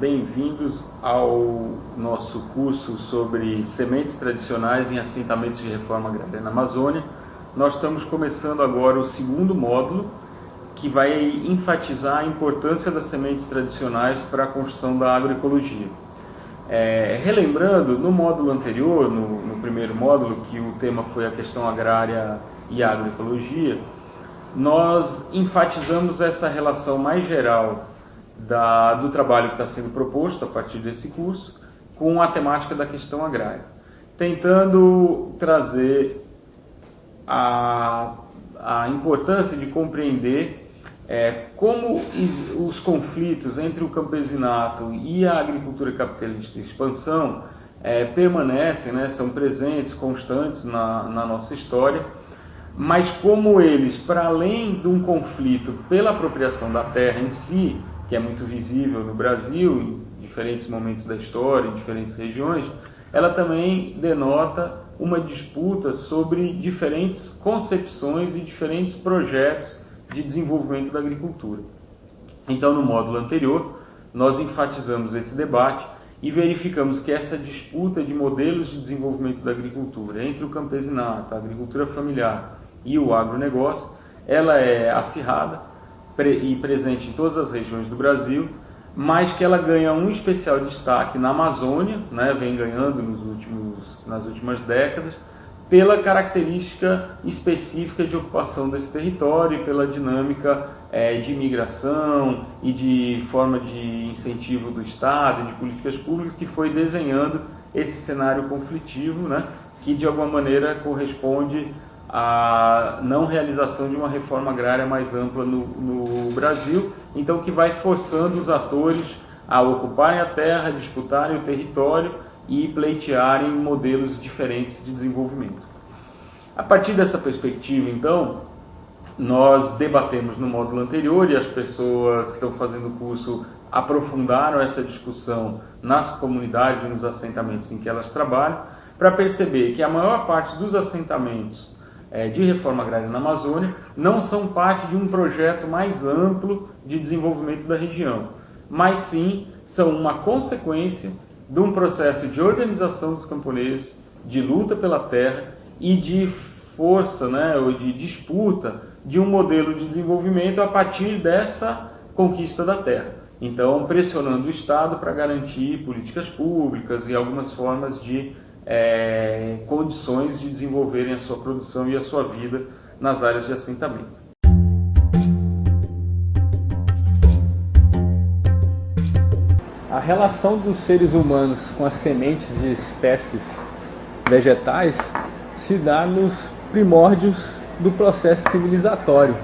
bem-vindos ao nosso curso sobre sementes tradicionais em assentamentos de reforma agrária na Amazônia. Nós estamos começando agora o segundo módulo, que vai enfatizar a importância das sementes tradicionais para a construção da agroecologia. Relembrando, no módulo anterior, no primeiro módulo, que o tema foi a questão agrária e agroecologia, nós enfatizamos essa relação mais geral do trabalho que está sendo proposto a partir desse curso com a temática da questão agrária, tentando trazer a importância de compreender como os conflitos entre o campesinato e a agricultura capitalista de expansão permanecem, são presentes, constantes na nossa história, mas como eles, para além de um conflito pela apropriação da terra em si, que é muito visível no Brasil, em diferentes momentos da história, em diferentes regiões, ela também denota uma disputa sobre diferentes concepções e diferentes projetos de desenvolvimento da agricultura. Então, no módulo anterior, nós enfatizamos esse debate e verificamos que essa disputa de modelos de desenvolvimento da agricultura entre o campesinato, a agricultura familiar e o agronegócio, ela é acirrada e presente em todas as regiões do Brasil, mas que ela ganha um especial destaque na Amazônia, vem ganhando nas últimas décadas, pela característica específica de ocupação desse território e pela dinâmica de migração e de forma de incentivo do Estado e de políticas públicas que foi desenhando esse cenário conflitivo, que de alguma maneira corresponde à não realização de uma reforma agrária mais ampla no Brasil, então que vai forçando os atores a ocuparem a terra, disputarem o território e pleitearem modelos diferentes de desenvolvimento. A partir dessa perspectiva, então, nós debatemos no módulo anterior e as pessoas que estão fazendo o curso aprofundaram essa discussão nas comunidades e nos assentamentos em que elas trabalham, para perceber que a maior parte dos assentamentos de reforma agrária na Amazônia não são parte de um projeto mais amplo de desenvolvimento da região, mas sim são uma consequência de um processo de organização dos camponeses, de luta pela terra e de força, ou de disputa de um modelo de desenvolvimento a partir dessa conquista da terra. Então, pressionando o Estado para garantir políticas públicas e algumas formas de condições de desenvolverem a sua produção e a sua vida nas áreas de assentamento. A relação dos seres humanos com as sementes de espécies vegetais se dá nos primórdios do processo civilizatório.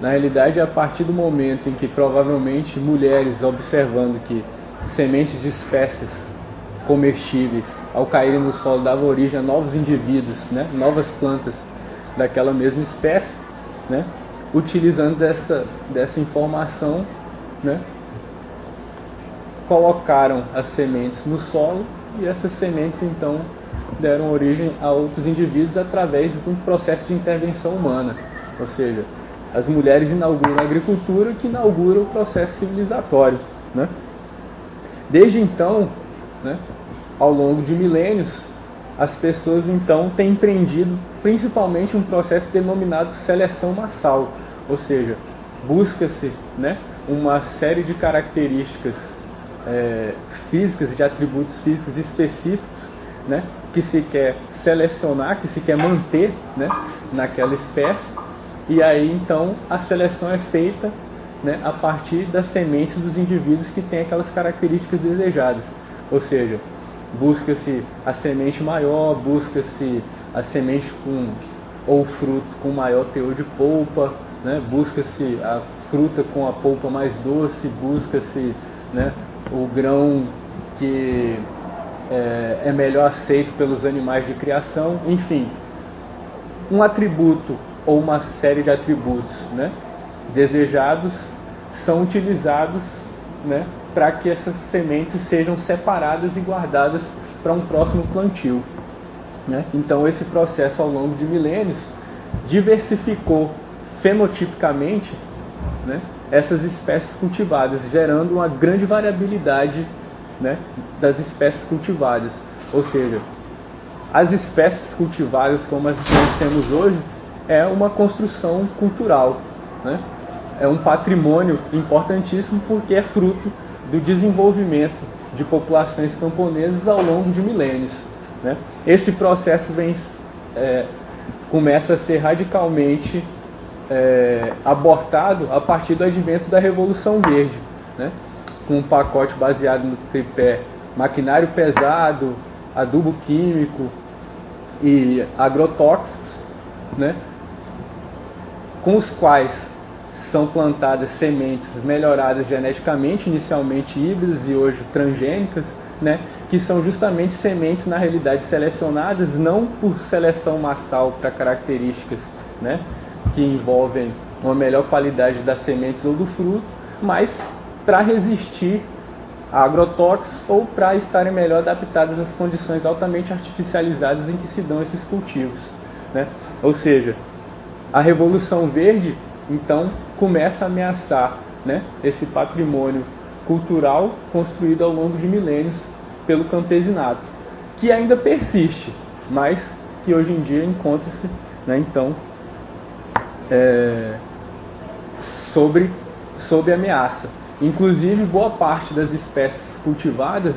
Na realidade, a partir do momento em que provavelmente mulheres, observando que sementes de espécies comestíveis, ao caírem no solo, davam origem a novos indivíduos, novas plantas daquela mesma espécie, utilizando dessa informação, colocaram as sementes no solo e essas sementes então deram origem a outros indivíduos através de um processo de intervenção humana, ou seja, as mulheres inauguram a agricultura que inaugura o processo civilizatório. Desde então, ao longo de milênios, as pessoas então têm empreendido principalmente um processo denominado seleção massal, ou seja, busca-se uma série de características físicas, de atributos físicos específicos, que se quer selecionar, que se quer manter naquela espécie, e aí então a seleção é feita a partir das sementes dos indivíduos que têm aquelas características desejadas, ou seja, busca-se a semente maior, busca-se a semente ou fruto com maior teor de polpa, busca-se a fruta com a polpa mais doce, busca-se o grão que é melhor aceito pelos animais de criação, enfim, um atributo ou uma série de atributos desejados são utilizados para que essas sementes sejam separadas e guardadas para um próximo plantio. Então esse processo ao longo de milênios diversificou fenotipicamente essas espécies cultivadas, gerando uma grande variabilidade, né, das espécies cultivadas. Ou seja, as espécies cultivadas como as conhecemos hoje é uma construção cultural, né? É um patrimônio importantíssimo porque é fruto do desenvolvimento de populações camponesas ao longo de milênios, né? Esse processo começa a ser radicalmente abortado a partir do advento da Revolução Verde, né? Com um pacote baseado no tripé maquinário pesado, adubo químico e agrotóxicos, né? Com os quais são plantadas sementes melhoradas geneticamente, inicialmente híbridas e hoje transgênicas, né? Que são justamente sementes, na realidade, selecionadas não por seleção massal para características, né, que envolvem uma melhor qualidade das sementes ou do fruto, mas para resistir a agrotóxicos ou para estarem melhor adaptadas às condições altamente artificializadas em que se dão esses cultivos, né? Ou seja, a Revolução Verde, então, começa a ameaçar, né, esse patrimônio cultural construído ao longo de milênios pelo campesinato, que ainda persiste, mas que hoje em dia encontra-se, né, então, sob ameaça. Inclusive, boa parte das espécies cultivadas,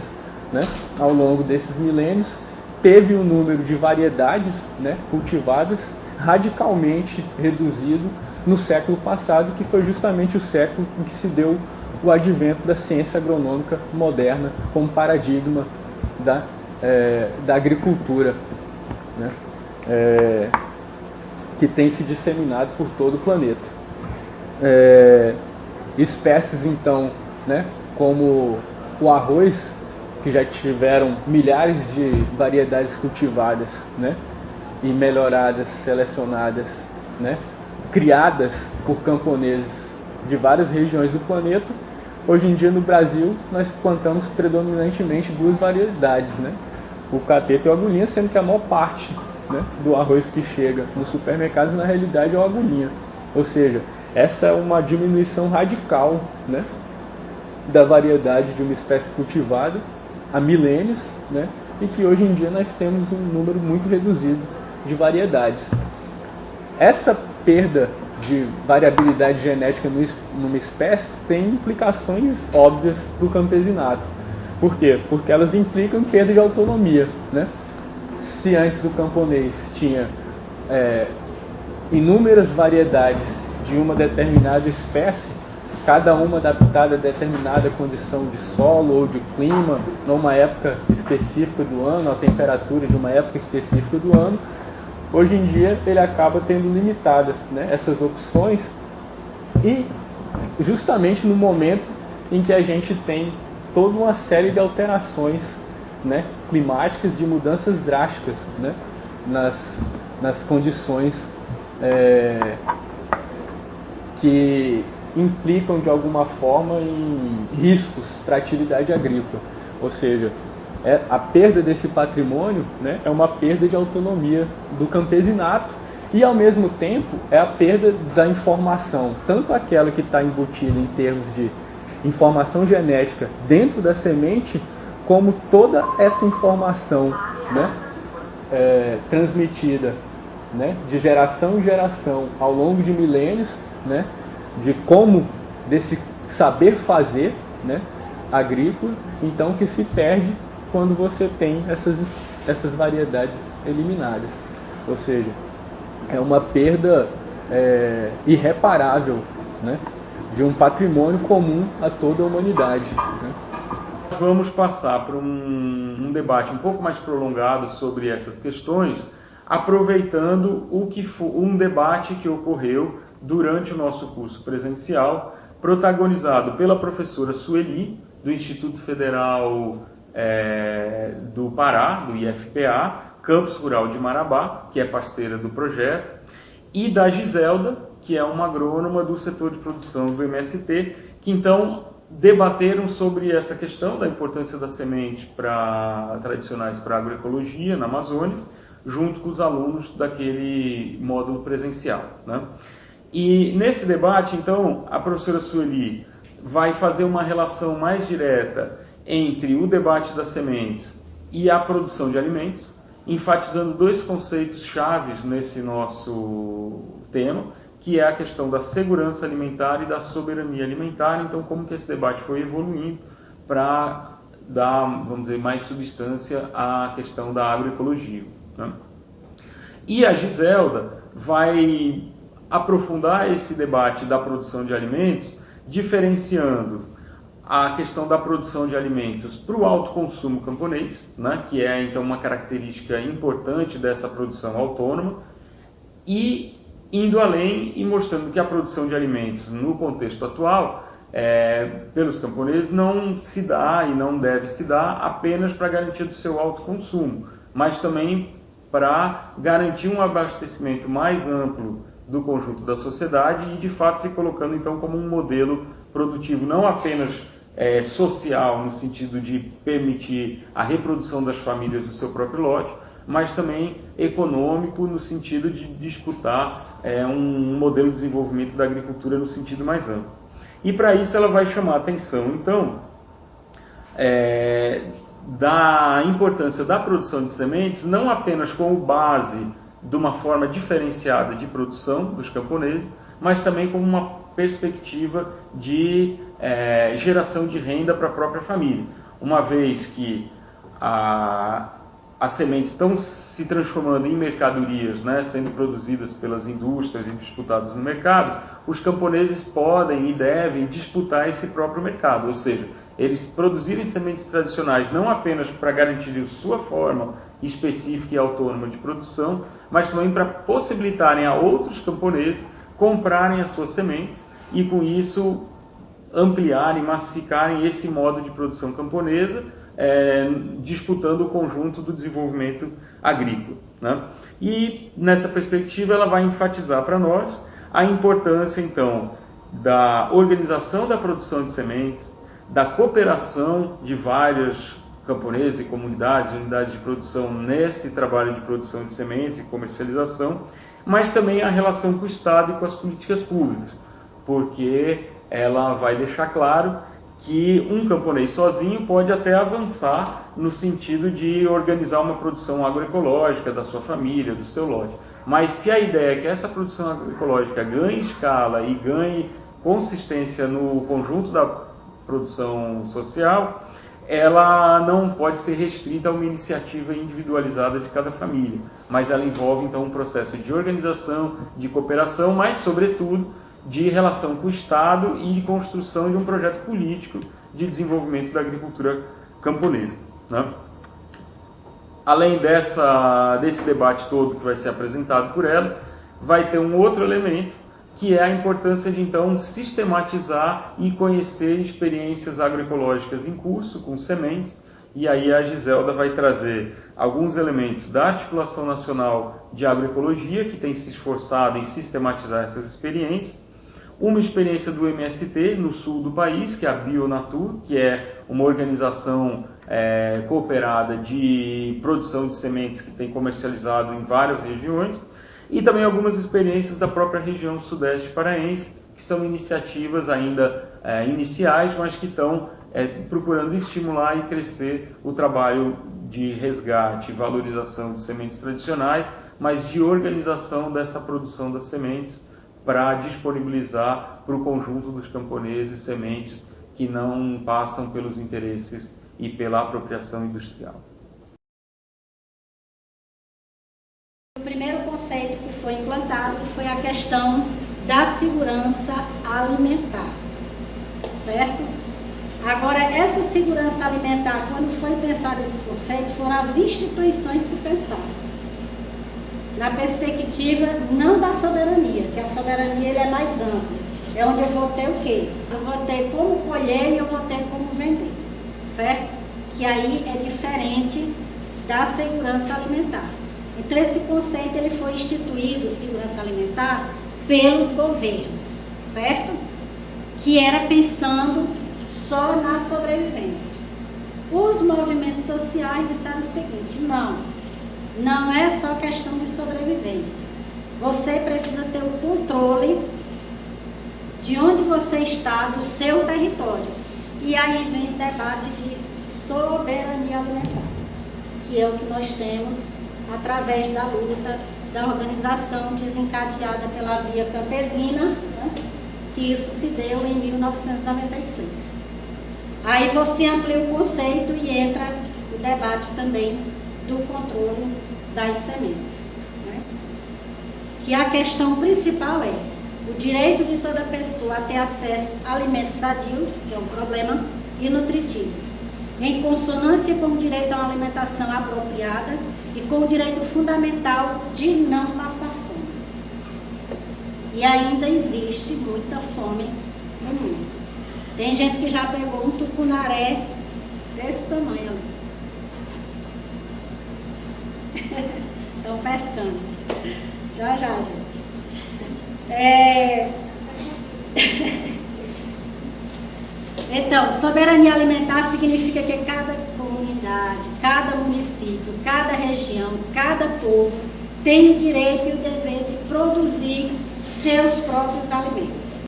né, ao longo desses milênios teve um número de variedades, né, cultivadas radicalmente reduzido no século passado, que foi justamente o século em que se deu o advento da ciência agronômica moderna como paradigma da agricultura, né, que tem se disseminado por todo o planeta. Espécies, então, né, como o arroz, que já tiveram milhares de variedades cultivadas, né, e melhoradas, selecionadas, né, criadas por camponeses de várias regiões do planeta. Hoje em dia, no Brasil, nós plantamos predominantemente duas variedades, né, o cateto e a agulhinha, sendo que a maior parte, né, do arroz que chega nos supermercados, na realidade, é a agulhinha. Ou seja, essa é uma diminuição radical, né, da variedade de uma espécie cultivada há milênios, né, e que hoje em dia nós temos um número muito reduzido de variedades. Essa perda de variabilidade genética numa espécie tem implicações óbvias para o campesinato. Por quê? Porque elas implicam perda de autonomia, né? Se antes o camponês tinha inúmeras variedades de uma determinada espécie, cada uma adaptada a determinada condição de solo ou de clima, a uma época específica do ano, a temperatura de uma época específica do ano, hoje em dia ele acaba tendo limitada, né, essas opções, e justamente no momento em que a gente tem toda uma série de alterações, né, climáticas, de mudanças drásticas, né, nas condições que implicam de alguma forma em riscos para a atividade agrícola. Ou seja, a perda desse patrimônio, né, é uma perda de autonomia do campesinato e, ao mesmo tempo, é a perda da informação, tanto aquela que está embutida em termos de informação genética dentro da semente, como toda essa informação, né, transmitida, né, de geração em geração ao longo de milênios, né, de como desse saber fazer, né, agrícola, então, que se perde quando você tem essas variedades eliminadas. Ou seja, é uma perda irreparável, né, de um patrimônio comum a toda a humanidade, né. Vamos passar para um debate um pouco mais prolongado sobre essas questões, aproveitando um debate que ocorreu durante o nosso curso presencial, protagonizado pela professora Sueli, do Instituto Federal do Pará, do IFPA, Campus Rural de Marabá, que é parceira do projeto, e da Giselda, que é uma agrônoma do setor de produção do MST, que então debateram sobre essa questão da importância das sementes tradicionais para a agroecologia na Amazônia, junto com os alunos daquele módulo presencial, né? E nesse debate, então, a professora Sueli vai fazer uma relação mais direta entre o debate das sementes e a produção de alimentos, enfatizando dois conceitos chaves nesse nosso tema, que é a questão da segurança alimentar e da soberania alimentar. Então, como que esse debate foi evoluindo para dar, vamos dizer, mais substância à questão da agroecologia, né? E a Giselda vai aprofundar esse debate da produção de alimentos, diferenciando a questão da produção de alimentos para o alto consumo camponês, né, que é então uma característica importante dessa produção autônoma, e indo além e mostrando que a produção de alimentos no contexto atual, pelos camponeses, não se dá e não deve se dar apenas para a garantia do seu alto consumo, mas também para garantir um abastecimento mais amplo do conjunto da sociedade e, de fato, se colocando então como um modelo produtivo não apenas social, no sentido de permitir a reprodução das famílias do seu próprio lote, mas também econômico, no sentido de disputar um modelo de desenvolvimento da agricultura no sentido mais amplo. E para isso ela vai chamar a atenção, então, da importância da produção de sementes, não apenas como base de uma forma diferenciada de produção dos camponeses, mas também como uma perspectiva de geração de renda para a própria família, uma vez que as sementes estão se transformando em mercadorias, né, sendo produzidas pelas indústrias e disputadas no mercado, os camponeses podem e devem disputar esse próprio mercado, ou seja, eles produzirem sementes tradicionais não apenas para garantir sua forma específica e autônoma de produção, mas também para possibilitarem a outros camponeses comprarem as suas sementes e, com isso, ampliarem, massificarem esse modo de produção camponesa, disputando o conjunto do desenvolvimento agrícola, né? E, nessa perspectiva, ela vai enfatizar para nós a importância, então, da organização da produção de sementes, da cooperação de vários camponeses e comunidades, unidades de produção nesse trabalho de produção de sementes e comercialização, mas também a relação com o Estado e com as políticas públicas, porque ela vai deixar claro que um camponês sozinho pode até avançar no sentido de organizar uma produção agroecológica da sua família, do seu lote. Mas se a ideia é que essa produção agroecológica ganhe escala e ganhe consistência no conjunto da produção social, ela não pode ser restrita a uma iniciativa individualizada de cada família, mas ela envolve então um processo de organização, de cooperação, mas sobretudo de relação com o Estado e de construção de um projeto político de desenvolvimento da agricultura camponesa, né? Além desse debate todo que vai ser apresentado por elas, vai ter um outro elemento, que é a importância de, então, sistematizar e conhecer experiências agroecológicas em curso, com sementes, e aí a Giselda vai trazer alguns elementos da Articulação Nacional de Agroecologia, que tem se esforçado em sistematizar essas experiências, uma experiência do MST no sul do país, que é a Bionatur, que é uma organização cooperada de produção de sementes que tem comercializado em várias regiões, e também algumas experiências da própria região sudeste paraense, que são iniciativas ainda iniciais, mas que estão procurando estimular e crescer o trabalho de resgate e valorização de sementes tradicionais, mas de organização dessa produção das sementes para disponibilizar para o conjunto dos camponeses sementes que não passam pelos interesses e pela apropriação industrial. O primeiro conceito que foi implantado foi a questão da segurança alimentar, certo? Agora, essa segurança alimentar, quando foi pensado esse conceito, foram as instituições que pensaram. Na perspectiva não da soberania, que a soberania ele é mais ampla. É onde eu vou ter o quê? Eu vou ter como colher e eu vou ter como vender, certo? Que aí é diferente da segurança alimentar. Então esse conceito ele foi instituído, segurança alimentar, pelos governos, certo? Que era pensando só na sobrevivência. Os movimentos sociais disseram o seguinte: não é só questão de sobrevivência. Você precisa ter o controle de onde você está, do seu território. E aí vem o debate de soberania alimentar, que é o que nós temos através da luta da organização desencadeada pela Via Campesina, né? Que isso se deu em 1996. Aí você amplia o conceito e entra o debate também do controle das sementes, né? Que a questão principal é o direito de toda pessoa a ter acesso a alimentos sadios, que é um problema, e nutritivos, em consonância com o direito a uma alimentação apropriada e com o direito fundamental de não passar fome. E ainda existe muita fome no mundo. Tem gente que já pegou um tucunaré desse tamanho ali. Estão pescando. Já, gente. Então, soberania alimentar significa que cada comunidade, cada município, cada região, cada povo tem o direito e o dever de produzir seus próprios alimentos.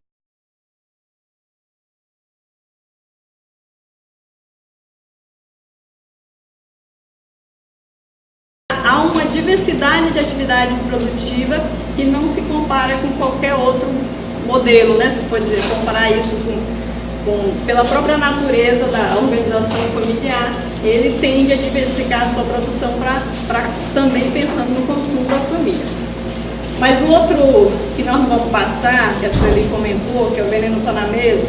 Há uma diversidade de atividade produtiva que não se compara com qualquer outro modelo, né? Se for dizer, comparar isso pela própria natureza da organização familiar, ele tende a diversificar a sua produção para também pensando no consumo da família. Mas o outro que nós não vamos passar, que a Sueli comentou, que é o veneno está na mesa,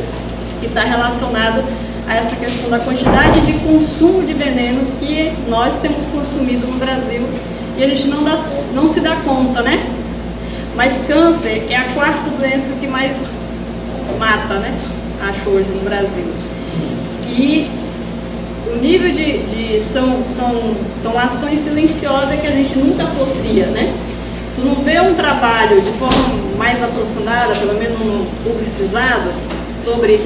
que está relacionado a essa questão da quantidade de consumo de veneno que nós temos consumido no Brasil e a gente não se dá conta, né? Mas câncer é a quarta doença que mais mata, né? Acho hoje no Brasil. E o nível são ações silenciosas que a gente nunca associa, né? Tu não vê um trabalho de forma mais aprofundada, pelo menos no publicizado, sobre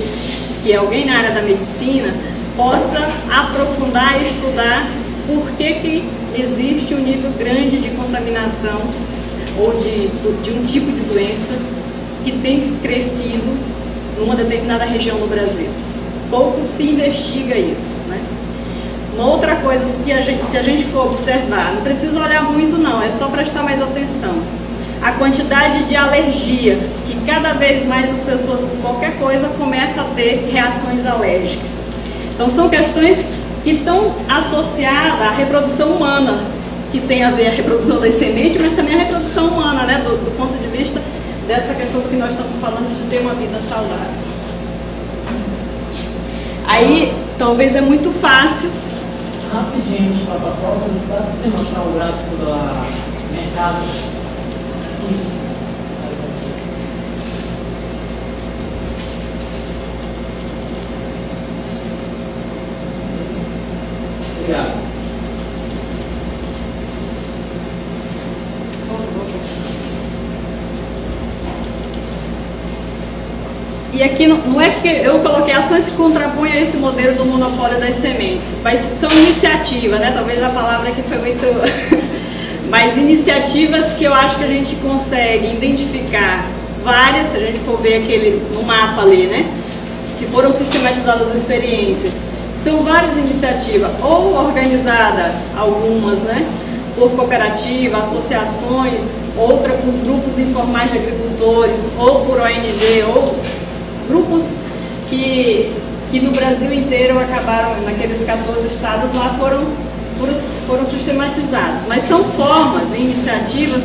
que alguém na área da medicina possa aprofundar e estudar por que existe um nível grande de contaminação ou de um tipo de doença que tem crescido numa determinada região do Brasil. Pouco se investiga isso, né? Uma outra coisa que se a gente for observar, não precisa olhar muito não, é só prestar mais atenção. A quantidade de alergia, que cada vez mais as pessoas com qualquer coisa começam a ter reações alérgicas. Então são questões que estão associadas à reprodução humana, que tem a ver a reprodução das sementes, mas também a reprodução humana, né? Do ponto de vista dessa questão que nós estamos falando de ter uma vida saudável. Aí, talvez é muito fácil. Rapidinho, de passar a próxima, dá para você mostrar o gráfico do mercado? Isso. Obrigado. E aqui não é que eu coloquei ações que contrapõem a esse modelo do monopólio das sementes, mas são iniciativas, né? Talvez a palavra aqui foi muito... mas iniciativas que eu acho que a gente consegue identificar várias, se a gente for ver aquele no mapa ali, né? Que foram sistematizadas as experiências. São várias iniciativas, ou organizadas, algumas, né? Por cooperativa, associações, outra por grupos informais de agricultores, ou por ONG, ou grupos que no Brasil inteiro acabaram, naqueles 14 estados lá, foram sistematizados. Mas são formas e iniciativas,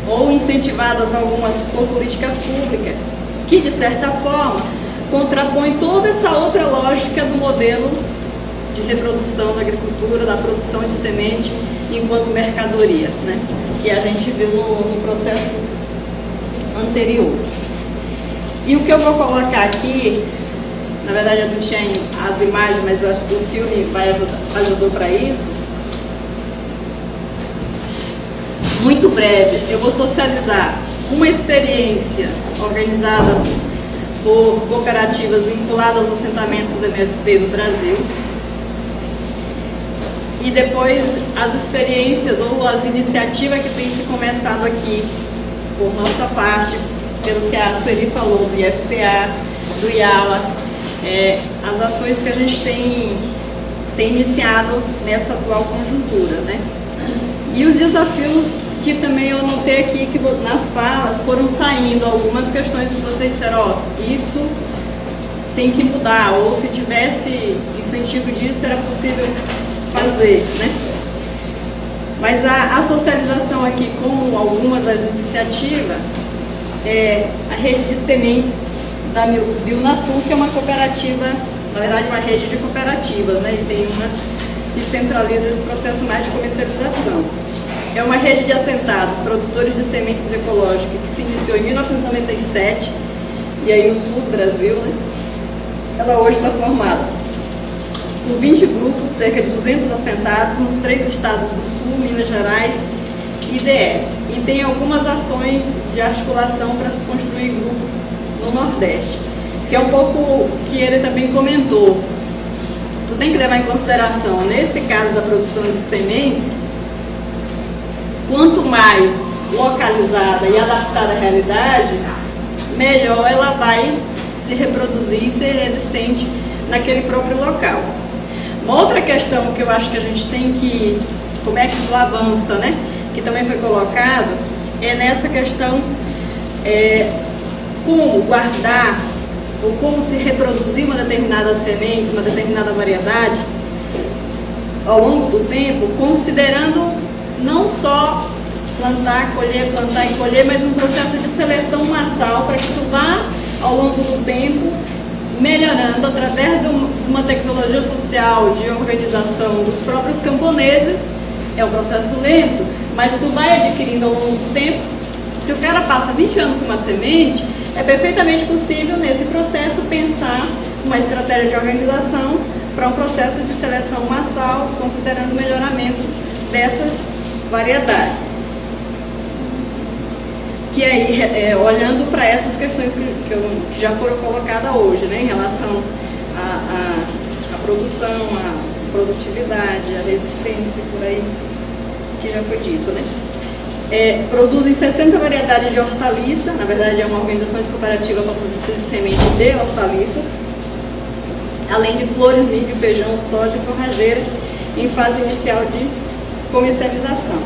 ou incentivadas algumas por políticas públicas, que de certa forma contrapõem toda essa outra lógica do modelo de reprodução da agricultura, da produção de semente enquanto mercadoria, né? Que a gente viu no processo anterior. E o que eu vou colocar aqui, na verdade eu não tinha as imagens, mas eu acho que o filme ajudou para isso. Muito breve, eu vou socializar uma experiência organizada por cooperativas vinculadas aos assentamentos MST do Brasil. E depois as experiências ou as iniciativas que têm se começado aqui por nossa parte, pelo que a Sueli falou, do IFPA, do IALA, as ações que a gente tem iniciado nessa atual conjuntura, né? E os desafios que também eu notei aqui, que nas falas foram saindo algumas questões que vocês disseram, ó, isso tem que mudar, ou se tivesse incentivo disso, era possível fazer, né? Mas a socialização aqui com algumas das iniciativas é a rede de sementes da Bionatur, que é uma cooperativa, na verdade uma rede de cooperativas, né? E tem uma que centraliza esse processo mais de comercialização. É uma rede de assentados, produtores de sementes ecológicas, que se iniciou em 1997, e aí no sul do Brasil, né? Ela hoje está formada por 20 grupos, cerca de 200 assentados, nos 3 estados do Sul, Minas Gerais e DF. E tem algumas ações de articulação para se construir grupo no Nordeste, que é um pouco o que ele também comentou. Tu tem que levar em consideração, nesse caso da produção de sementes, quanto mais localizada e adaptada à realidade, melhor ela vai se reproduzir e ser resistente naquele próprio local. Uma outra questão que eu acho que a gente tem que, como é que tu avança, né? Que também foi colocado, é nessa questão como guardar ou como se reproduzir uma determinada semente, uma determinada variedade ao longo do tempo, considerando não só plantar e colher, mas um processo de seleção massal para que tu vá ao longo do tempo melhorando através de uma tecnologia social de organização dos próprios camponeses. É um processo lento, mas tu vai adquirindo ao longo do tempo. Se o cara passa 20 anos com uma semente, é perfeitamente possível nesse processo pensar uma estratégia de organização para um processo de seleção massal, considerando o melhoramento dessas variedades. Que aí, olhando para essas questões que já foram colocadas hoje, né, em relação à produção, à produtividade, à resistência, por aí, que já foi dito, né? Produzem 60 variedades de hortaliça, na verdade é uma organização de cooperativa para produção de semente de hortaliças, além de flores, milho, feijão, soja e forrageira, em fase inicial de comercialização.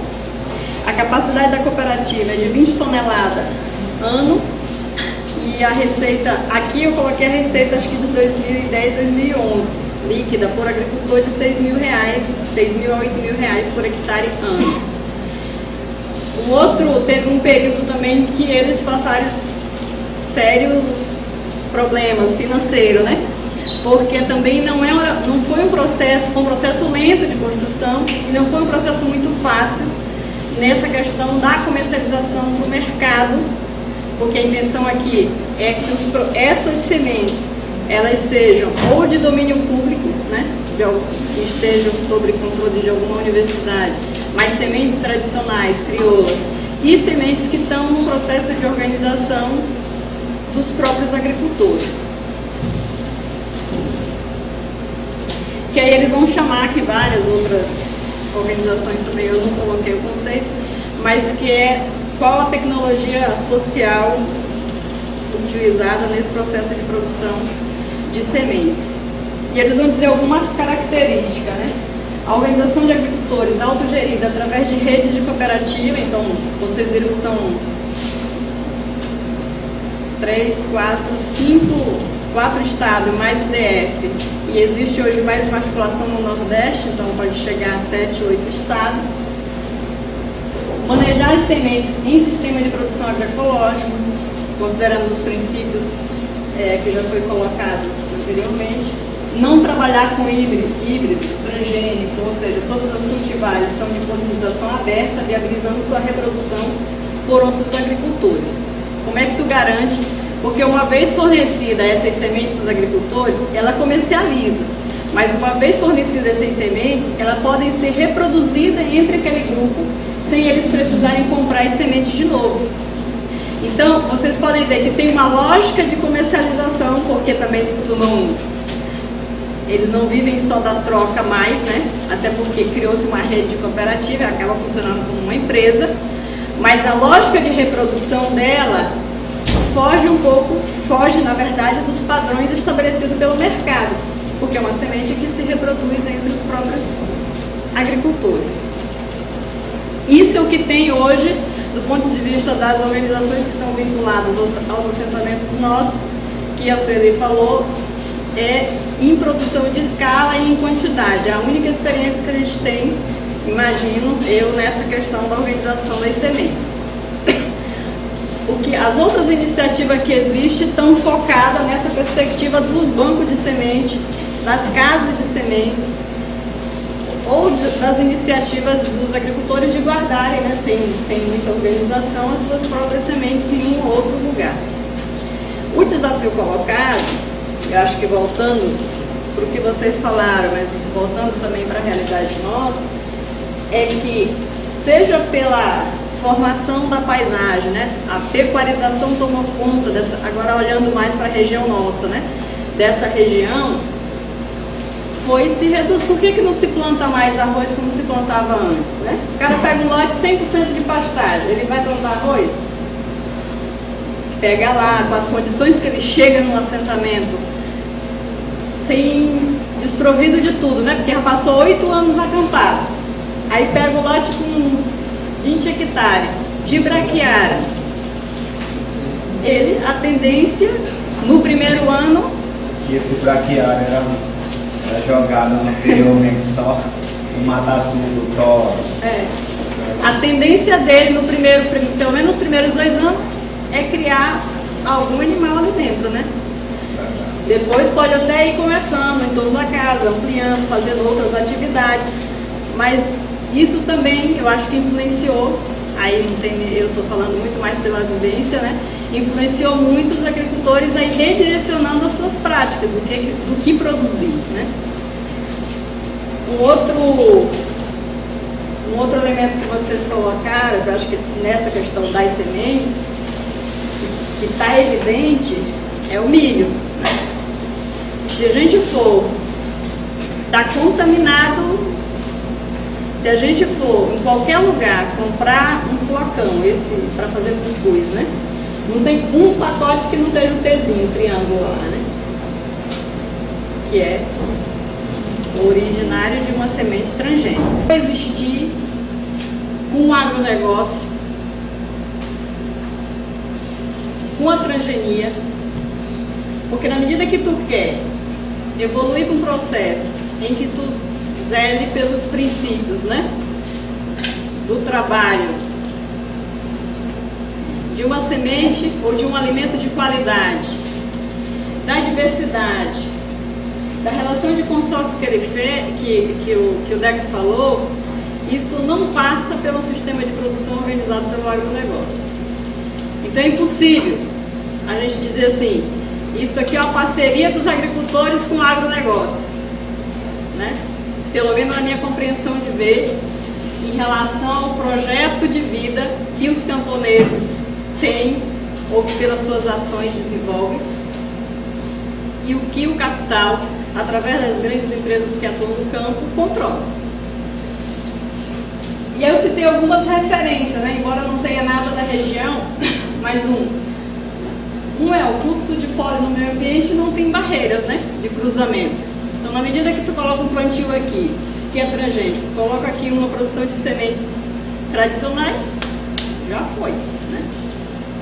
A capacidade da cooperativa é de 20 toneladas ano, e a receita, aqui eu coloquei a receita acho que de 2010, 2011, líquida por agricultor de R$6.000, R$6.000 a R$8.000 por hectare ano. O outro teve um período também que eles passaram sérios problemas financeiros, né? Porque também não foi um processo lento de construção e não foi um processo muito fácil nessa questão da comercialização para o mercado, porque a intenção aqui é que essas sementes elas sejam ou de domínio público, né, que estejam sob controle de alguma universidade, mas sementes tradicionais, crioulas, e sementes que estão no processo de organização dos próprios agricultores. Que aí eles vão chamar aqui várias outras organizações também, eu não coloquei o conceito, mas que é qual a tecnologia social utilizada nesse processo de produção de sementes. E eles vão dizer algumas características, né? A organização de agricultores autogerida através de redes de cooperativa, então vocês viram que são 4 estados mais o DF, e existe hoje mais uma articulação no Nordeste, então pode chegar a 7, 8 estados. Manejar as sementes em sistema de produção agroecológico, considerando os princípios que já foi colocado anteriormente. Não trabalhar com híbridos, transgênicos, ou seja, todas as cultivares são de polinização aberta, viabilizando sua reprodução por outros agricultores. Como é que tu garante? Porque uma vez fornecida essas sementes para os agricultores, ela comercializa. Mas uma vez fornecidas essas sementes, elas podem ser reproduzidas entre aquele grupo, sem eles precisarem comprar as sementes de novo. Então, vocês podem ver que tem uma lógica de comercialização, porque também se tu eles não vivem só da troca mais, né? Até porque criou-se uma rede de cooperativa, ela acaba funcionando como uma empresa, mas a lógica de reprodução dela foge na verdade dos padrões estabelecidos pelo mercado, porque é uma semente que se reproduz entre os próprios agricultores. Isso é o que tem hoje, do ponto de vista das organizações que estão vinculadas aos assentamentos nossos, que a Sueli falou, é em produção de escala e em quantidade. É a única experiência que a gente tem, imagino eu, nessa questão da organização das sementes. As outras iniciativas que existem estão focadas nessa perspectiva dos bancos de semente, das casas de sementes, ou das iniciativas dos agricultores de guardarem, né, sem muita organização, as suas próprias sementes em um ou outro lugar. O desafio colocado, eu acho que voltando para o que vocês falaram, mas voltando também para a realidade nossa, é que seja pela formação da paisagem, né, a pecuarização tomou conta dessa, agora olhando mais para a região nossa, né, dessa região, foi se reduzir. Por que não se planta mais arroz como se plantava antes, né? O cara pega um lote 100% de pastagem, ele vai plantar arroz? Pega lá, com as condições que ele chega no assentamento, desprovido de tudo, né? Porque já passou 8 anos acampado. Aí pega o lote com 20 hectares de braquiária. A tendência, no primeiro ano... Que esse braquiária era jogado anteriormente só, matar tudo, toro. A tendência dele, pelo menos nos primeiros 2 anos, é criar algum animal ali dentro, né? Depois pode até ir começando em torno da casa, ampliando, fazendo outras atividades, mas isso também eu acho que influenciou, eu estou falando muito mais pela vivência, né? Influenciou muito os agricultores a ir redirecionando as suas práticas do que produzir, né? Um outro elemento que vocês colocaram, que eu acho que nessa questão das sementes, que está evidente, é o milho, né? Se a gente for, está contaminado, se a gente for em qualquer lugar comprar um flocão, para fazer cuscuz, né? Não tem um pacote que não esteja um Tzinho, um triângulo lá, né? Que é originário de uma semente transgênica. Vai existir com o agronegócio, com a transgenia, porque na medida que tu quer evoluir para um processo em que tu zele pelos princípios, né, do trabalho de uma semente ou de um alimento de qualidade, da diversidade, da relação de consórcio que ele fez, que o Deco falou, isso não passa pelo sistema de produção organizado pelo agronegócio. Então é impossível a gente dizer assim, isso aqui é uma parceria dos agricultores com o agronegócio, né? Pelo menos na minha compreensão de ver, em relação ao projeto de vida que os camponeses têm, ou que pelas suas ações desenvolvem, e o que o capital, através das grandes empresas que atuam no campo, controla. E aí eu citei algumas referências, né? Embora não tenha nada da região, mas um é o fluxo de pólen no meio ambiente não tem barreiras, né, de cruzamento. Então, na medida que tu coloca um plantio aqui, que é transgênico, coloca aqui uma produção de sementes tradicionais, já foi, né?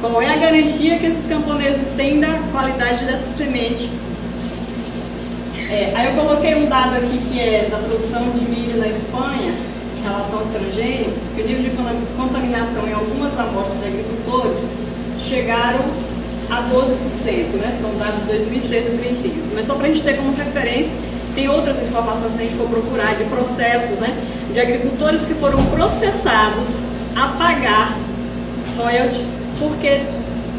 Qual é a garantia que esses camponeses têm da qualidade dessa semente? Aí eu coloquei um dado aqui que é da produção de milho na Espanha, em relação aos transgênicos, que o nível de contaminação em algumas amostras de agricultores chegaram a 12%, né? São dados de 2006 do Greenpeace. Mas só para a gente ter como referência, tem outras informações que a gente for procurar de processos, né? De agricultores que foram processados a pagar royalties, porque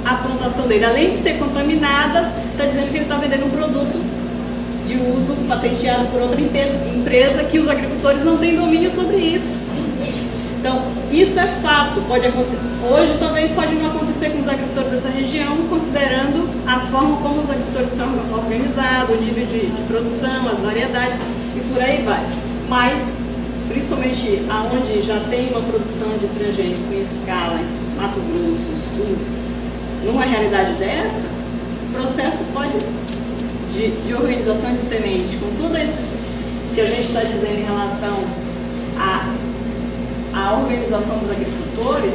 a plantação dele, além de ser contaminada, está dizendo que ele está vendendo um produto de uso patenteado por outra empresa que os agricultores não têm domínio sobre isso. Então, isso é fato, pode acontecer. Hoje talvez pode não acontecer com os agricultores dessa região, considerando a forma como os agricultores são organizados, o nível de produção, as variedades e por aí vai. Mas, principalmente aonde já tem uma produção de transgênico em escala, em Mato Grosso, Sul, numa realidade dessa, o processo de organização de sementes, com tudo isso que a gente está dizendo em relação à organização dos agricultores,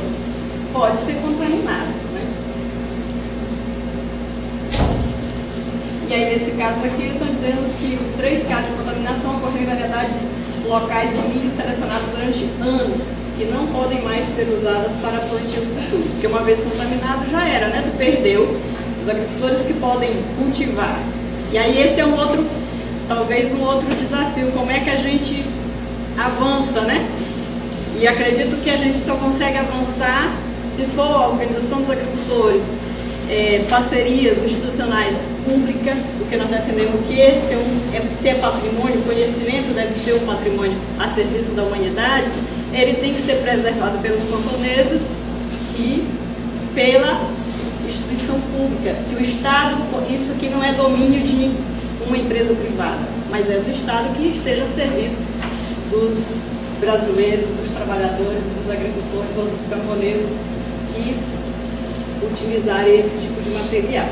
pode ser contaminado, né? E aí, nesse caso aqui, eles estão dizendo que os 3 casos de contaminação ocorreram em variedades locais de milho selecionados durante anos, que não podem mais ser usadas para plantio futuro, porque uma vez contaminado já era, né? Tu perdeu os agricultores que podem cultivar. E aí esse é talvez um outro desafio, como é que a gente avança, né? E acredito que a gente só consegue avançar se for a organização dos agricultores, parcerias institucionais públicas, porque nós defendemos que se é patrimônio, conhecimento deve ser um patrimônio a serviço da humanidade, ele tem que ser preservado pelos camponeses e pela instituição pública, que o Estado, isso aqui não é domínio de uma empresa privada, mas é do Estado que esteja a serviço dos brasileiros, dos trabalhadores, dos agricultores ou dos camponeses que utilizarem esse tipo de material.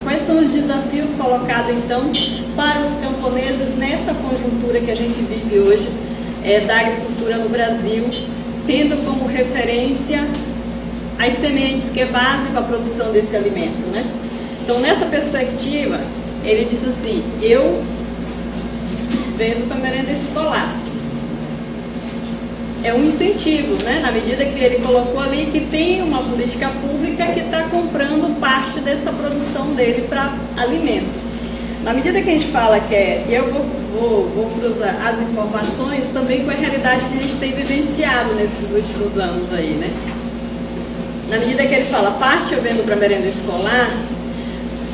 Quais são os desafios colocados, então, para os camponeses nessa conjuntura que a gente vive hoje da agricultura no Brasil, tendo como referência as sementes, que é base para a produção desse alimento, né? Então, nessa perspectiva, ele diz assim, eu vendo para merenda escolar. É um incentivo, né? Na medida que ele colocou ali que tem uma política pública que está comprando parte dessa produção dele para alimento. Na medida que a gente fala que e eu vou cruzar as informações também com a realidade que a gente tem vivenciado nesses últimos anos aí, né? Na medida que ele fala parte eu vendo para merenda escolar,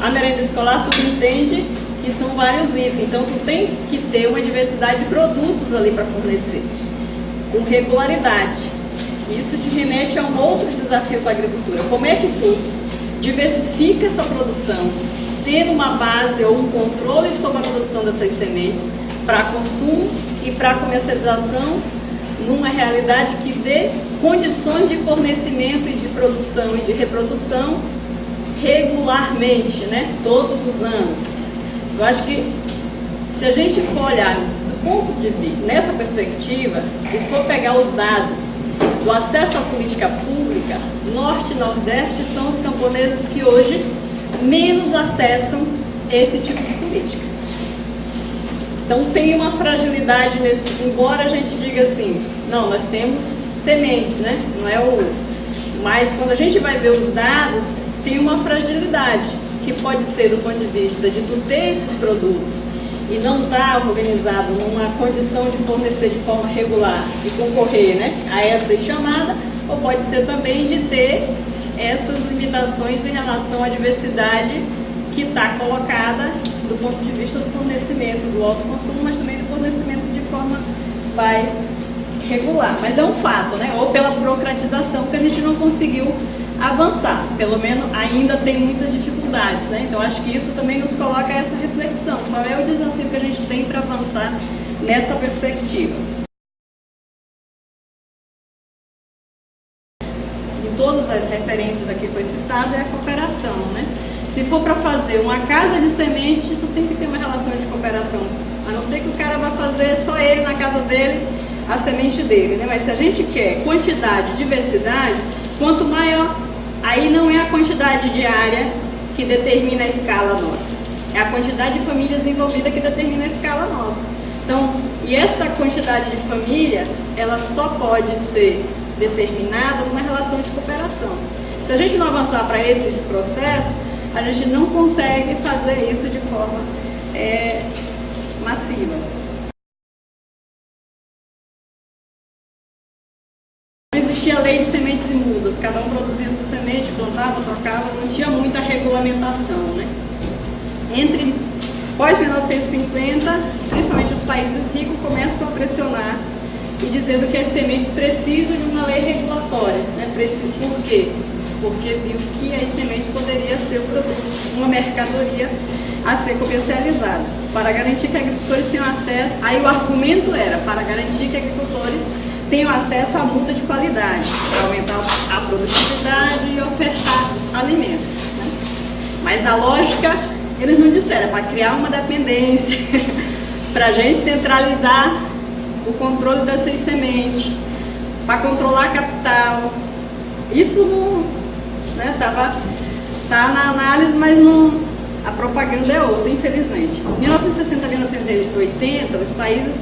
a merenda escolar subentende que são vários itens, então tu tem que ter uma diversidade de produtos ali para fornecer, com regularidade. Isso te remete a um outro desafio para a agricultura. Como é que tu diversifica essa produção, tendo uma base ou um controle sobre a produção dessas sementes para consumo e para comercialização numa realidade que dê condições de fornecimento e de produção e de reprodução regularmente, né? Todos os anos. Eu acho que se a gente for olhar do ponto de vista, nessa perspectiva, e for pegar os dados do acesso à política pública, Norte e Nordeste são os camponeses que hoje menos acessam esse tipo de política. Então tem uma fragilidade nesse, embora a gente diga assim, não, nós temos sementes, né? Não é mas quando a gente vai ver os dados, tem uma fragilidade, que pode ser do ponto de vista de tu ter esses produtos e não estar organizado numa condição de fornecer de forma regular e concorrer, né, a essa chamada, ou pode ser também de ter essas limitações em relação à diversidade que está colocada do ponto de vista do fornecimento do autoconsumo, mas também do fornecimento de forma mais regular. Mas é um fato, né? Ou pela burocratização que a gente não conseguiu avançar, pelo menos ainda tem muitas dificuldades, né? Então acho que isso também nos coloca essa reflexão, qual é o desafio que a gente tem para avançar nessa perspectiva. Em todas as referências aqui foi citado é a cooperação, né? Se for para fazer uma casa de semente, tu tem que ter uma relação de cooperação, a não ser que o cara vá fazer só ele na casa dele, a semente dele, né? Mas se a gente quer quantidade, diversidade, quanto maior, aí não é a quantidade de área que determina a escala nossa, é a quantidade de famílias envolvidas que determina a escala nossa. Então, e essa quantidade de família, ela só pode ser determinada numa relação de cooperação. Se a gente não avançar para esse processo, a gente não consegue fazer isso de forma massiva. Não existia lei de sementes e mudas, cada um produzia sua semente, plantava, trocava, não tinha muita regulamentação, né? Entre pós-1950, principalmente os países ricos começam a pressionar e dizendo que as sementes precisam de uma lei regulatória, né? Por quê? Porque viu que as sementes poderia ser um produto, uma mercadoria a ser comercializada, para garantir que agricultores tenham acesso. Aí o argumento era para garantir que agricultores tenham acesso à muda de qualidade, para aumentar a produtividade e ofertar alimentos, né? Mas a lógica, eles não disseram, é para criar uma dependência, para a gente centralizar o controle dessas sementes, para controlar capital. Isso não, né, tá na análise, mas não, a propaganda é outra, infelizmente. Em 1960 e 1980, os países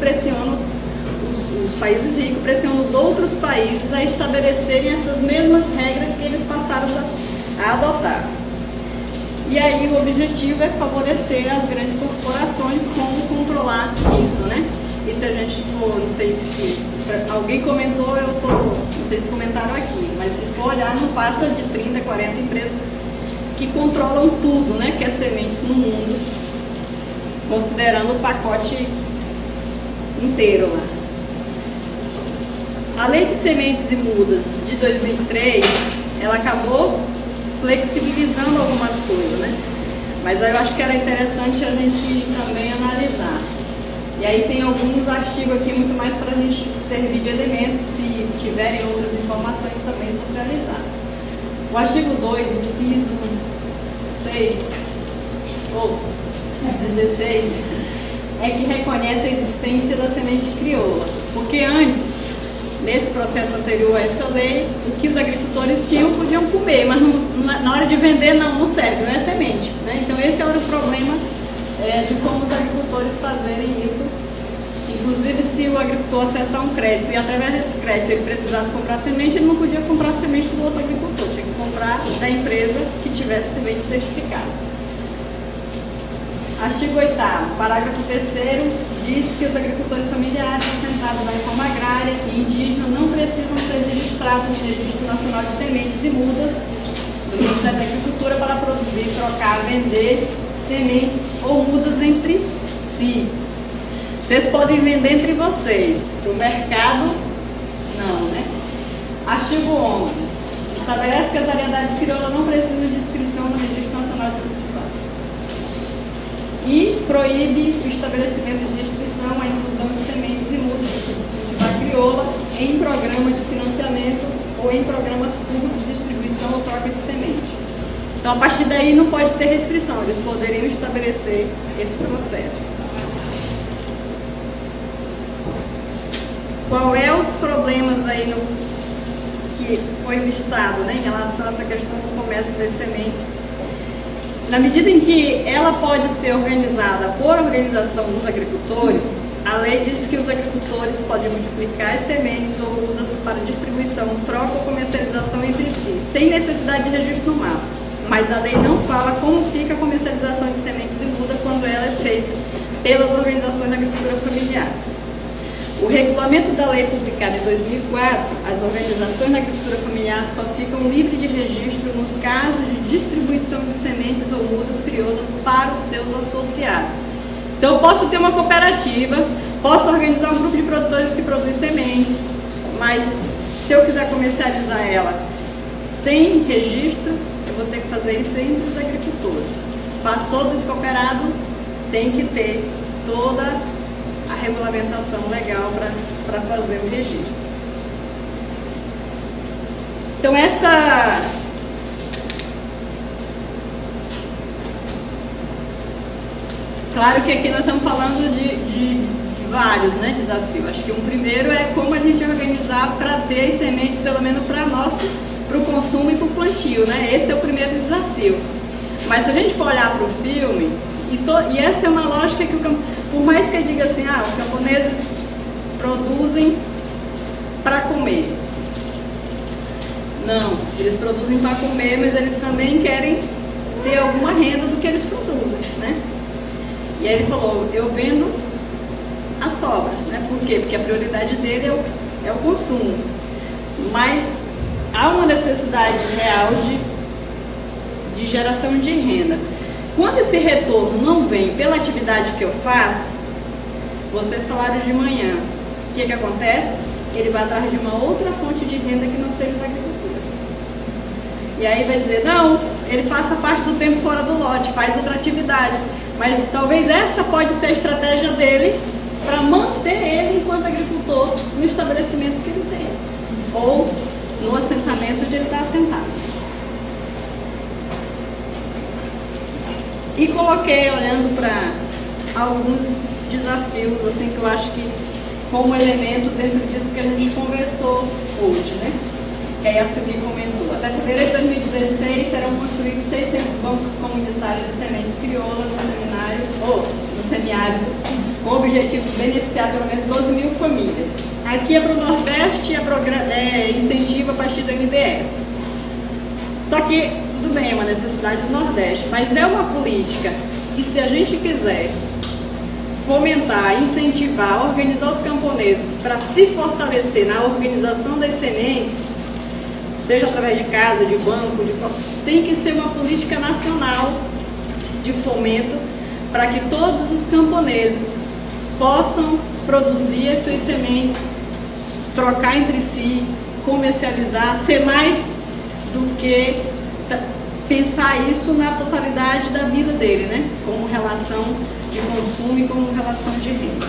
ricos pressionam os outros países a estabelecerem essas mesmas regras que eles passaram a adotar. E aí o objetivo é favorecer as grandes corporações como controlar isso, né? E se a gente for, não sei se alguém comentou, não sei se comentaram aqui, mas se for olhar, não passa de 30, 40 empresas que controlam tudo, né? Que é sementes no mundo, considerando o pacote inteiro lá. A Lei de Sementes e Mudas de 2003, ela acabou flexibilizando algumas coisas, né? Mas eu acho que era interessante a gente também analisar. E aí tem alguns artigos aqui muito mais para a gente servir de elementos, se tiverem outras informações também socializar. O artigo 2, inciso 6, ou 16, é que reconhece a existência da semente crioula. Porque antes, nesse processo anterior a essa lei, o que os agricultores podiam comer, mas na hora de vender não serve, não é semente, né? Então esse era o problema de como os agricultores fazerem isso. Inclusive, se o agricultor acessar um crédito e através desse crédito ele precisasse comprar semente, ele não podia comprar semente do outro agricultor, tinha que comprar da empresa que tivesse semente certificada. Artigo 8º, parágrafo 3º, diz que os agricultores familiares assentados na reforma agrária e indígena não precisam ser registrados no Registro Nacional de Sementes e Mudas do Ministério da Agricultura para produzir, trocar, vender sementes ou mudas entre si. Vocês podem vender entre vocês, para o mercado, não, né? Artigo 11. Estabelece que as variedades crioulas não precisam de inscrição no Registro Nacional de Agricultura. E proíbe o estabelecimento de inscrição, a inclusão de sementes e mudas de cultivar crioula em programa de financiamento ou em programas públicos de distribuição ou troca de semente. Então, a partir daí, não pode ter restrição, eles poderiam estabelecer esse processo. Qual é os problemas aí que foi listado, né, em relação a essa questão do comércio das sementes? Na medida em que ela pode ser organizada por organização dos agricultores, a lei diz que os agricultores podem multiplicar as sementes ou usas para distribuição, troca ou comercialização entre si, sem necessidade de registro no mapa. Mas a lei não fala como fica a comercialização de sementes de muda quando ela é feita pelas organizações da agricultura familiar. O regulamento da lei publicado em 2004, as organizações da agricultura familiar só ficam livres de registro nos casos de distribuição de sementes ou mudas crioulas para os seus associados. Então, eu posso ter uma cooperativa, posso organizar um grupo de produtores que produzem sementes, mas se eu quiser comercializar ela sem registro, eu vou ter que fazer isso entre os agricultores. Passou do cooperado, tem que ter toda a regulamentação legal para fazer o registro. Então claro que aqui nós estamos falando de vários, né, desafios. Acho que um primeiro é como a gente organizar para ter as sementes, pelo menos para o consumo e para o plantio, né? Esse é o primeiro desafio. Mas se a gente for olhar para o filme, e essa é uma lógica que por mais que eu diga assim, os camponeses produzem para comer. Não, eles produzem para comer, mas eles também querem ter alguma renda do que eles produzem, né? E aí ele falou, eu vendo a sobra, né? Por quê? Porque a prioridade dele é o consumo. Mas há uma necessidade real de geração de renda. Quando esse retorno não vem pela atividade que eu faço, vocês falaram de manhã, o que acontece? Ele vai atrás de uma outra fonte de renda que não seja da agricultura. E aí vai dizer, não, ele passa parte do tempo fora do lote, faz outra atividade. Mas talvez essa pode ser a estratégia dele para manter ele enquanto agricultor no estabelecimento que ele ou no assentamento onde ele está assentado. E coloquei, olhando para alguns desafios, assim, que eu acho que como elemento dentro disso que a gente conversou hoje, né? Que aí a Sueli comentou. Até fevereiro de 2016 serão construídos 600 bancos comunitários de sementes crioulas no semiárido, com o objetivo de beneficiar pelo menos 12 mil famílias. Aqui é para o Nordeste, é incentivo a partir do MDS. Só que, tudo bem, é uma necessidade do Nordeste, mas é uma política que, se a gente quiser fomentar, incentivar, organizar os camponeses para se fortalecer na organização das sementes, seja através de casa, de banco, tem que ser uma política nacional de fomento para que todos os camponeses possam produzir as suas sementes, trocar entre si, comercializar, ser mais do que pensar isso na totalidade da vida dele, né? Como relação de consumo e como relação de renda.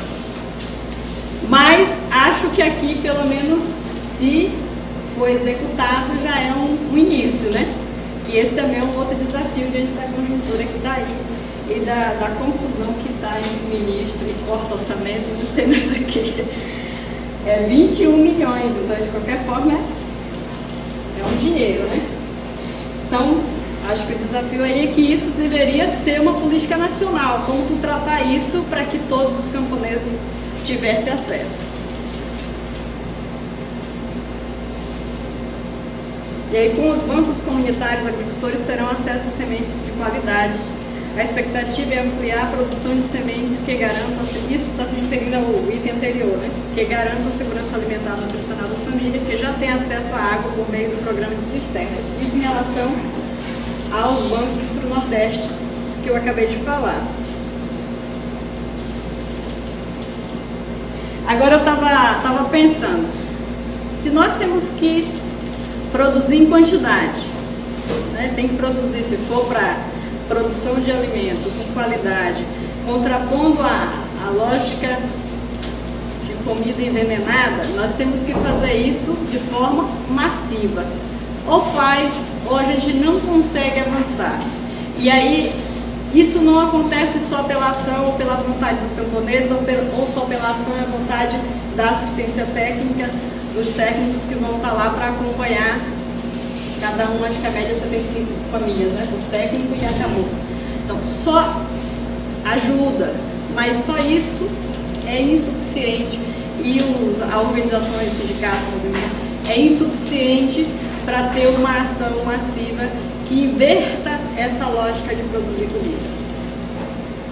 Mas acho que aqui, pelo menos, se for executado, já é um início, né? E esse também é um outro desafio diante da conjuntura que está aí e da confusão que está entre o ministro e corta orçamento, não sei mais o que. É 21 milhões, então de qualquer forma é um dinheiro, né? Então, acho que o desafio aí é que isso deveria ser uma política nacional, como tu tratar isso para que todos os camponeses tivessem acesso. E aí, com os bancos comunitários, agricultores terão acesso a sementes de qualidade. A expectativa é ampliar a produção de sementes que garantam, isso está se referindo ao item anterior, né? Que garantam a segurança alimentar e nutricional da família, que já tem acesso à água por meio do programa de cisterna. Isso em relação aos bancos para o Nordeste, que eu acabei de falar. Agora eu estava pensando, se nós temos que produzir em quantidade, né? Tem que produzir, se for para produção de alimento com qualidade, contrapondo a lógica de comida envenenada, nós temos que fazer isso de forma massiva. Ou faz, ou a gente não consegue avançar. E aí, isso não acontece só pela ação ou pela vontade dos camponeses, ou só pela ação e a vontade da assistência técnica, dos técnicos que vão estar lá para acompanhar cada um, acho que a média é 75 famílias, né? O técnico e a CAMU. Então, só ajuda, mas só isso é insuficiente. E a organização, o sindicato, o movimento, é insuficiente para ter uma ação massiva que inverta essa lógica de produzir comida.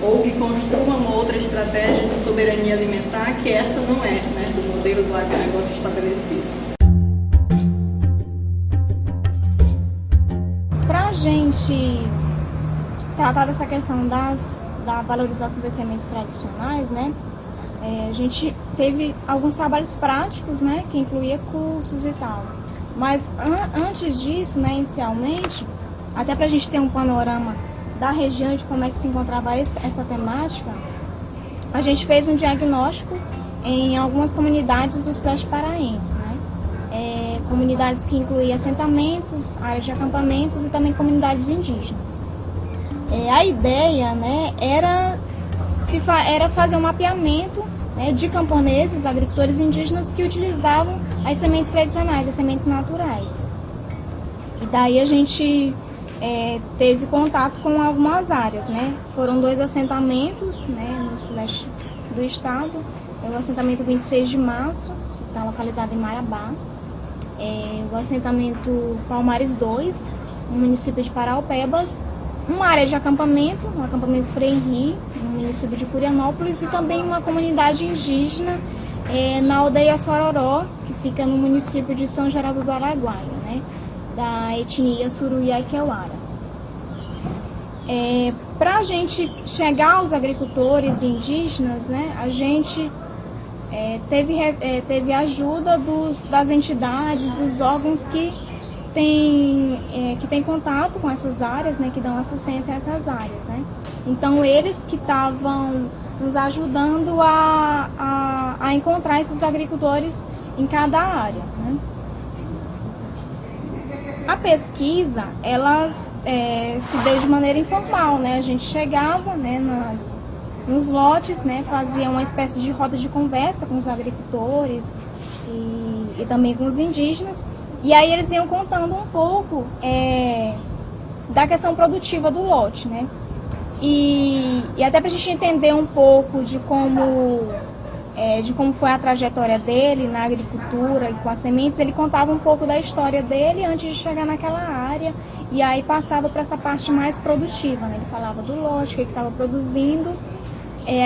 Ou que construa uma outra estratégia de soberania alimentar, que essa não é, né, do modelo do agronegócio estabelecido. Para a gente tratar dessa questão da valorização das sementes tradicionais, né, a gente teve alguns trabalhos práticos, né, que incluía cursos e tal. Mas antes disso, né, inicialmente, até para a gente ter um panorama da região de como é que se encontrava essa temática, a gente fez um diagnóstico em algumas comunidades do Sudeste Paraense, né? Comunidades que incluíam assentamentos, áreas de acampamentos e também comunidades indígenas. A ideia, né, era fazer um mapeamento, né, de camponeses, agricultores indígenas que utilizavam as sementes tradicionais, as sementes naturais. E daí a gente teve contato com algumas áreas, né? Foram 2 assentamentos, né, no sudeste do estado. O assentamento 26 de março, que está localizado em Marabá. O assentamento Palmares 2, no município de Paraupebas. Uma área de acampamento, o acampamento Frei Henri, no município de Curianópolis. E também uma comunidade indígena na aldeia Sororó, que fica no município de São Geraldo do Araguaia, né? Da etnia Suruiá-Keuara. Para a gente chegar aos agricultores indígenas, né, a gente teve ajuda das entidades, dos órgãos que têm contato com essas áreas, né, que dão assistência a essas áreas, né. Então eles que estavam nos ajudando a encontrar esses agricultores em cada área, né. A pesquisa, ela se deu de maneira informal, né? A gente chegava, né, nos lotes, né, fazia uma espécie de roda de conversa com os agricultores e também com os indígenas, e aí eles iam contando um pouco da questão produtiva do lote, né? E até para a gente entender um pouco de como foi a trajetória dele na agricultura e com as sementes, ele contava um pouco da história dele antes de chegar naquela área e aí passava para essa parte mais produtiva, né? Ele falava do lote, o que ele estava produzindo,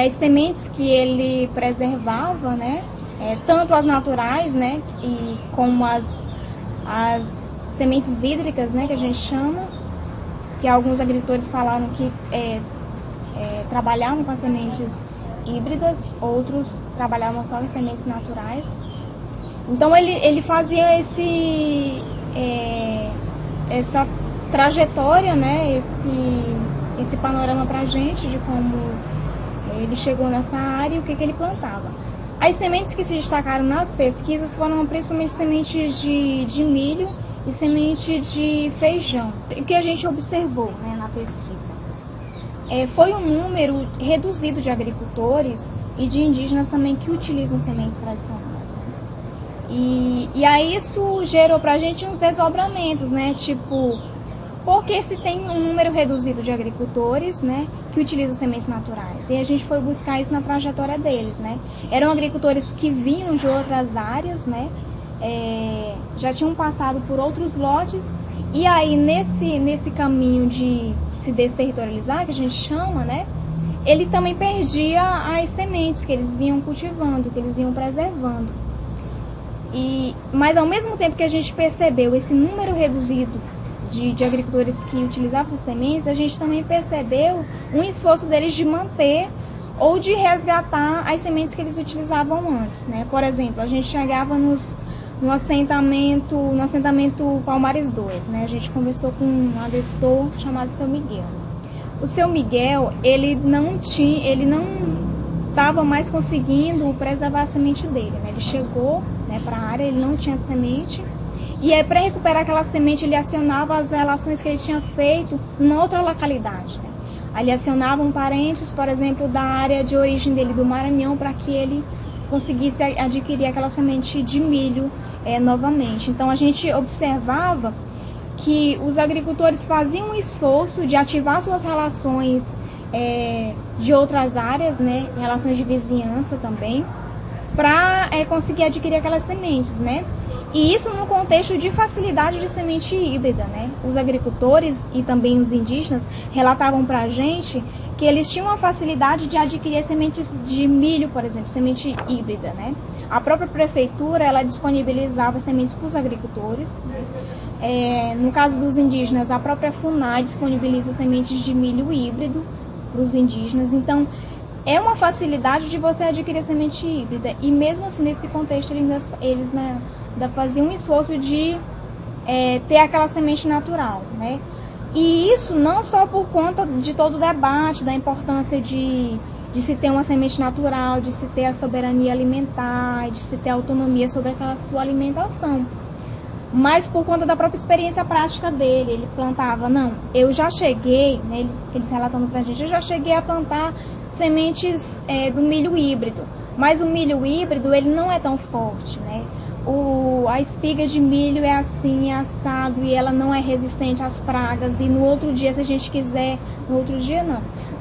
as sementes que ele preservava, né? Tanto as naturais, né? E como as sementes hídricas, né? Que a gente chama, que alguns agricultores falaram que trabalhavam com as sementes híbridas, outros trabalhavam só com sementes naturais. Então ele fazia essa trajetória, né, esse panorama para a gente de como ele chegou nessa área e o que ele plantava. As sementes que se destacaram nas pesquisas foram principalmente sementes de milho e semente de feijão. O que a gente observou, né, na pesquisa foi um número reduzido de agricultores e de indígenas também que utilizam sementes tradicionais, né? E aí isso gerou pra gente uns desdobramentos, né? Tipo, porque se tem um número reduzido de agricultores, né, que utilizam sementes naturais? E a gente foi buscar isso na trajetória deles, né? Eram agricultores que vinham de outras áreas, né? Já tinham passado por outros lotes, e aí nesse caminho de se desterritorializar, que a gente chama, né, ele também perdia as sementes que eles vinham cultivando, que eles iam preservando. Mas ao mesmo tempo que a gente percebeu esse número reduzido de agricultores que utilizavam essas sementes, a gente também percebeu um esforço deles de manter ou de resgatar as sementes que eles utilizavam antes, né? Por exemplo, a gente chegava no assentamento Palmares 2, né? A gente conversou com um agricultor chamado Seu Miguel. O Seu Miguel, ele não estava mais conseguindo preservar a semente dele, né? Ele chegou, né, para a área, ele não tinha semente, e aí para recuperar aquela semente ele acionava as relações que ele tinha feito em outra localidade, né? Aí ele acionava parentes, por exemplo, da área de origem dele, do Maranhão, para que ele conseguisse adquirir aquela semente de milho novamente. Então a gente observava que os agricultores faziam um esforço de ativar suas relações de outras áreas, né, relações de vizinhança também, para conseguir adquirir aquelas sementes, né? E isso no contexto de facilidade de semente híbrida, né? Os agricultores e também os indígenas relatavam para a gente que eles tinham a facilidade de adquirir sementes de milho, por exemplo, semente híbrida, né? A própria prefeitura, ela disponibilizava sementes para os agricultores. No caso dos indígenas, a própria FUNAI disponibiliza sementes de milho híbrido para os indígenas. Então, é uma facilidade de você adquirir semente híbrida. E mesmo assim, nesse contexto, eles ainda faziam um esforço de ter aquela semente natural, né? E isso não só por conta de todo o debate, da importância de se ter uma semente natural, de se ter a soberania alimentar, de se ter autonomia sobre aquela sua alimentação, mas por conta da própria experiência prática dele. Ele plantava, eu já cheguei, né, eles relatando pra gente, eu já cheguei a plantar sementes do milho híbrido, mas o milho híbrido, ele não é tão forte, né? A espiga de milho é assim, é assado, e ela não é resistente às pragas, e no outro dia, se a gente quiser,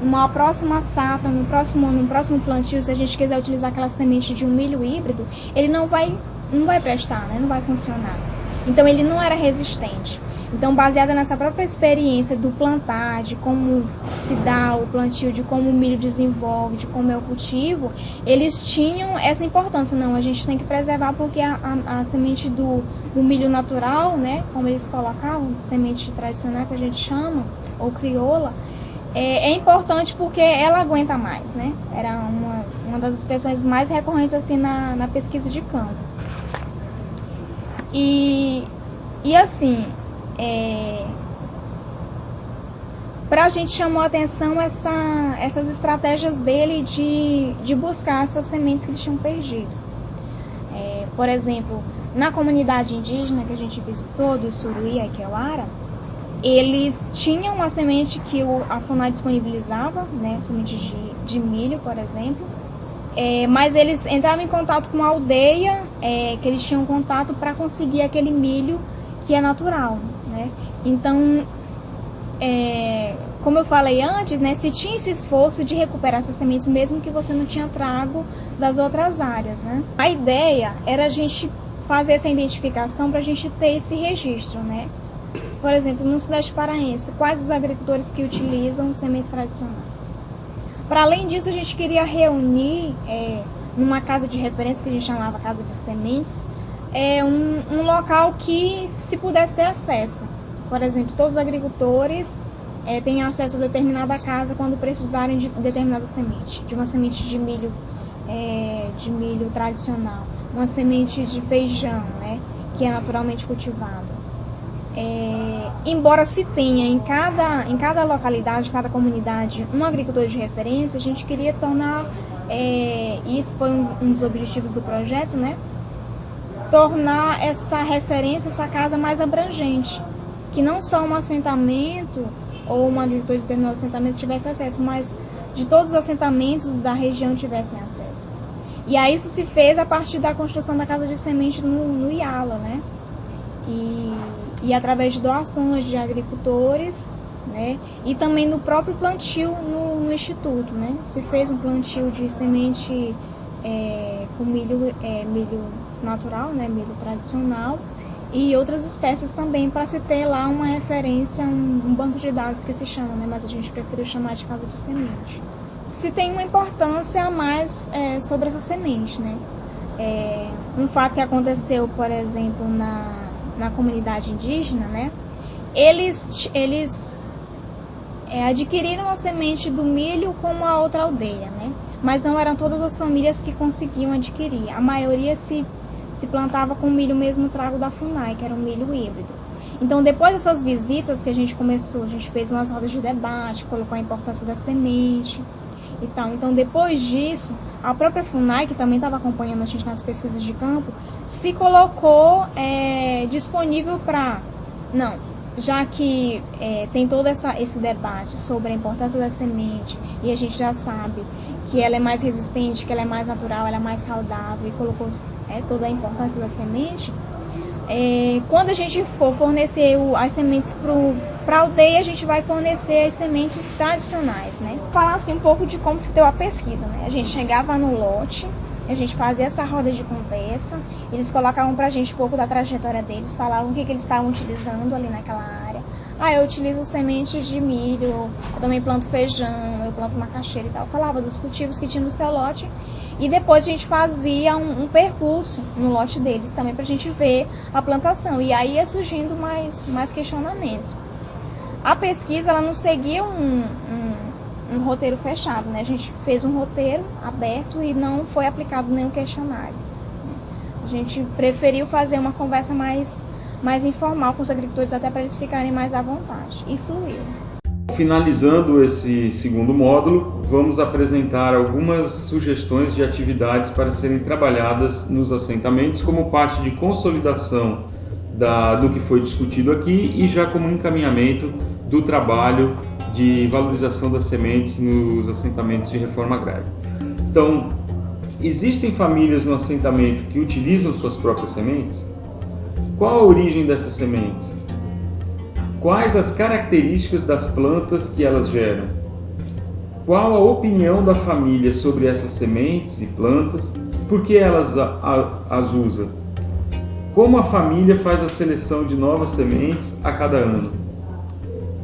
numa próxima safra, no próximo ano, no próximo plantio, se a gente quiser utilizar aquela semente de um milho híbrido, ele não vai prestar, né? Não vai funcionar. Então ele não era resistente. Então, baseada nessa própria experiência do plantar, de como se dá o plantio, de como o milho desenvolve, de como é o cultivo, eles tinham essa importância. Não, a gente tem que preservar porque a semente do milho natural, né, como eles colocavam, semente tradicional que a gente chama, ou crioula, é importante porque ela aguenta mais, né? Era uma das expressões mais recorrentes assim na pesquisa de campo. E assim, para a gente chamou a atenção essas estratégias dele de buscar essas sementes que eles tinham perdido. Por exemplo, na comunidade indígena que a gente visitou, do Suruí, Aiqueuara, eles tinham uma semente que a FUNAI disponibilizava, né, semente de milho, por exemplo, mas eles entravam em contato com a aldeia, que eles tinham contato para conseguir aquele milho que é natural, né? Então, como eu falei antes, né, se tinha esse esforço de recuperar essas sementes, mesmo que você não tinha trago das outras áreas, né? A ideia era a gente fazer essa identificação para a gente ter esse registro, né? Por exemplo, no Sudeste Paraense, quais os agricultores que utilizam sementes tradicionais? Para além disso, a gente queria reunir numa casa de referência que a gente chamava Casa de Sementes, um local que se pudesse ter acesso. Por exemplo, todos os agricultores têm acesso a determinada casa quando precisarem de determinada semente, de uma semente de milho tradicional, uma semente de feijão, né, que é naturalmente cultivado. Embora se tenha em cada localidade, cada comunidade, um agricultor de referência, a gente queria tornar, isso foi um dos objetivos do projeto, né, tornar essa referência, essa casa mais abrangente, que não só um assentamento ou um agricultor de determinado assentamento tivesse acesso, mas de todos os assentamentos da região tivessem acesso. E aí isso se fez a partir da construção da casa de semente no Iala, né? E através de doações de agricultores, né? E também no próprio plantio no Instituto, né? Se fez um plantio de semente com milho natural, né? Milho tradicional, e outras espécies também, para se ter lá uma referência, um banco de dados que se chama, né? Mas a gente preferiu chamar de casa de semente. Se tem uma importância a mais sobre essa semente, né? Um fato que aconteceu, por exemplo, na comunidade indígena, né? Eles adquiriram a semente do milho com uma outra aldeia, né? Mas não eram todas as famílias que conseguiam adquirir. A maioria se plantava com milho mesmo trago da FUNAI, que era um milho híbrido. Então, depois dessas visitas que a gente fez umas rodas de debate, colocou a importância da semente e tal. Então, depois disso, a própria FUNAI, que também estava acompanhando a gente nas pesquisas de campo, se colocou disponível para... Não, já que tem todo esse debate sobre a importância da semente, e a gente já sabe que ela é mais resistente, que ela é mais natural, ela é mais saudável, e colocou toda a importância da semente, quando a gente for fornecer as sementes para a aldeia, a gente vai fornecer as sementes tradicionais, né? Falar assim um pouco de como se deu a pesquisa, né? A gente chegava no lote, a gente fazia essa roda de conversa, eles colocavam pra gente um pouco da trajetória deles, falavam o que eles estavam utilizando ali naquela área. Eu utilizo sementes de milho, eu também planto feijão, eu planto macaxeira e tal. Eu falava dos cultivos que tinha no seu lote, e depois a gente fazia um percurso no lote deles também pra gente ver a plantação. E aí ia surgindo mais questionamentos. A pesquisa, ela não seguia um roteiro fechado, né? A gente fez um roteiro aberto e não foi aplicado nenhum questionário. A gente preferiu fazer uma conversa mais informal com os agricultores, até para eles ficarem mais à vontade, e fluir. Finalizando esse segundo módulo, vamos apresentar algumas sugestões de atividades para serem trabalhadas nos assentamentos como parte de consolidação do que foi discutido aqui e já como encaminhamento do trabalho de valorização das sementes nos assentamentos de reforma agrária. Então, existem famílias no assentamento que utilizam suas próprias sementes? Qual a origem dessas sementes? Quais as características das plantas que elas geram? Qual a opinião da família sobre essas sementes e plantas? Por que elas as usa? Como a família faz a seleção de novas sementes a cada ano?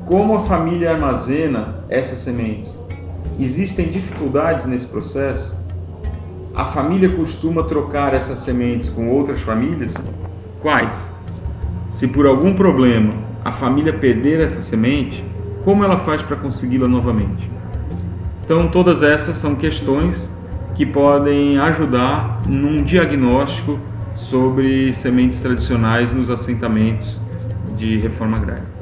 Como a família armazena essas sementes? Existem dificuldades nesse processo? A família costuma trocar essas sementes com outras famílias? Quais? Se por algum problema a família perder essa semente, como ela faz para consegui-la novamente? Então, todas essas são questões que podem ajudar num diagnóstico sobre sementes tradicionais nos assentamentos de reforma agrária.